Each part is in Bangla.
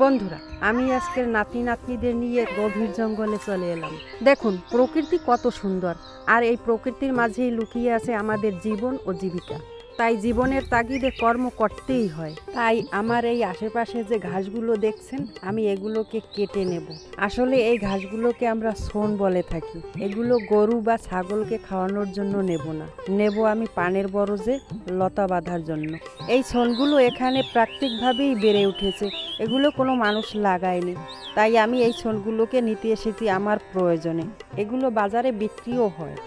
বন্ধুরা, আমি আজকের নাতি নাতনিদের নিয়ে গভীর জঙ্গলে চলে এলাম। দেখুন প্রকৃতি কত সুন্দর, আর এই প্রকৃতির মাঝেই লুকিয়ে আছে আমাদের জীবন ও জীবিকা। তাই জীবনের তাগিদে কর্ম করতেই হয়। তাই আমার এই আশেপাশে যে ঘাসগুলো দেখছেন, আমি এগুলোকে কেটে নেব। আসলে এই ঘাসগুলোকে আমরা শোন বলে থাকি। এগুলো গরু বা ছাগলকে খাওয়ানোর জন্য নেব না, নেব আমি পানের বরজে লতা বাঁধার জন্য। এই শোনগুলো এখানে প্রাকৃতিকভাবেই বেড়ে উঠেছে, এগুলো কোনো মানুষ লাগায়নি। তাই আমি এই শোনগুলোকে নিতে এসেছি আমার প্রয়োজনে। এগুলো বাজারে বিক্রিও হয়।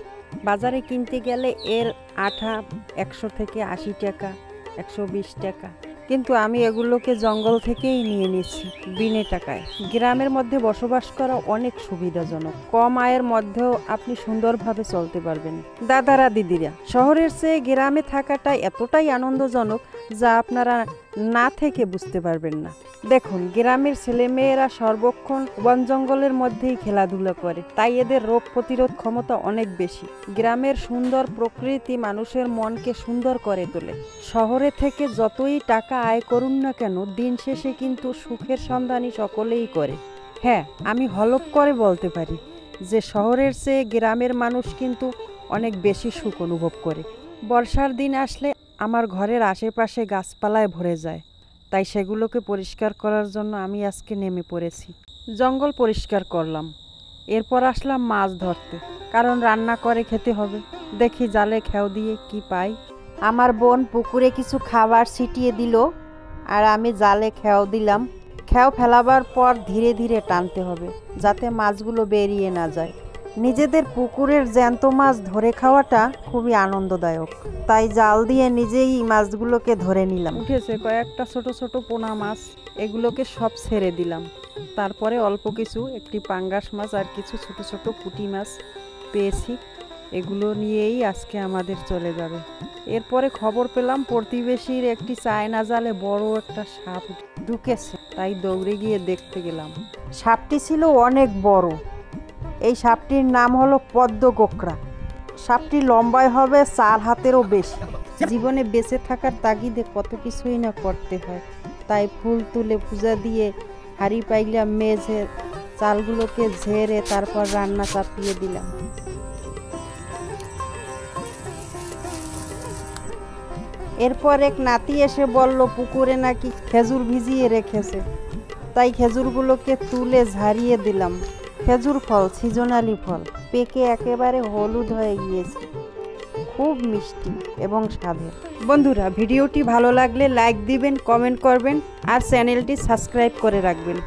বাজারে কিনতে গেলে এর আঠা 100 থেকে 80 টাকা, 120 টাকা, কিন্তু আমি এগুলোকে জঙ্গল থেকেই নিয়ে নিচ্ছি বিনা টাকায়। গ্রামের মধ্যে বসবাস করা অনেক সুবিধাজনক। কম আয়ের মধ্যেও আপনি সুন্দরভাবে চলতে পারবেন। দাদারা দিদিরা, শহরের চেয়ে গ্রামে থাকাটা এতটাই আনন্দজনক যা আপনারা না থেকে বুঝতে পারবেন না। দেখুন, গ্রামের ছেলেমেয়েরা সর্বক্ষণ বন জঙ্গলের মধ্যেই খেলাধুলা করে, তাই এদের রোগ প্রতিরোধ ক্ষমতা অনেক বেশি। গ্রামের সুন্দর প্রকৃতি মানুষের মনকে সুন্দর করে তোলে। শহরে থেকে যতই টাকা আয় করুন না কেন, দিন শেষে কিন্তু সুখের সন্ধানই সকলেই করে। হ্যাঁ, আমি হলফ করে বলতে পারি যে শহরের চেয়ে গ্রামের মানুষ কিন্তু অনেক বেশি সুখ অনুভব করে। বর্ষার দিন আসলে আমার ঘরের আশেপাশে গাছপালায় ভরে যায়, তাই সেগুলোকে পরিষ্কার করার জন্য আমি আজকে নেমে পড়েছি। জঙ্গল পরিষ্কার করলাম, এরপর আসলাম মাছ ধরতে, কারণ রান্না করে খেতে হবে। দেখি জালে খেও দিয়ে কি পাই। আমার বোন পুকুরে কিছু খাবার ছিটিয়ে দিল, আর আমি জালে খেও দিলাম। খেও ফেলাবার পর ধীরে ধীরে টানতে হবে, যাতে মাছগুলো বেরিয়ে না যায়। নিজেদের পুকুরের জ্যান্ত মাছ ধরে খাওয়াটা খুবই আনন্দদায়ক, তাই জাল দিয়ে নিজেই মাছগুলোকে ধরে নিলাম। উঠেছে কয়েকটা ছোট ছোট পোনা মাছ, এগুলোকে সব ছেড়ে দিলাম। তারপরে অল্প কিছু একটি পাঙ্গাস মাছ আর কিছু ছোট ছোট পুঁটি মাছ পেয়েছি, এগুলো নিয়েই আজকে আমাদের চলে যাবে। এরপরে খবর পেলাম প্রতিবেশীর একটি চায়না জালে বড় একটা সাপ ঢুকেছে, তাই দৌড়ে গিয়ে দেখতে গেলাম। সাপটি ছিল অনেক বড়। এই সাপটির নাম হলো পদ্ম গোকরা। সাপটি লম্বায় হবে 4 হাতেরও বেশি। জীবনে বেঁচে থাকার তাগিদে কত কিছুই না করতে হয়, তাই ফুল তুলে পূজা দিয়ে হাঁড়ি পাইলা মেঝে চালগুলোকে ঝেড়ে তারপর রান্না চাপিয়ে দিলাম। এরপর এক নাতি এসে বলল পুকুরে নাকি খেজুর ভিজিয়ে রেখেছে, তাই খেজুরগুলোকে তুলে ঝারিয়ে দিলাম। খেজুর ফল সিজনালি ফল, পেকে একেবারে হলুদ হয়ে গিয়েছে, খুব মিষ্টি এবং স্বাদের। বন্ধুরা, ভিডিওটি ভালো লাগলে লাইক দিবেন, কমেন্ট করবেন আর চ্যানেলটি সাবস্ক্রাইব করে রাখবেন।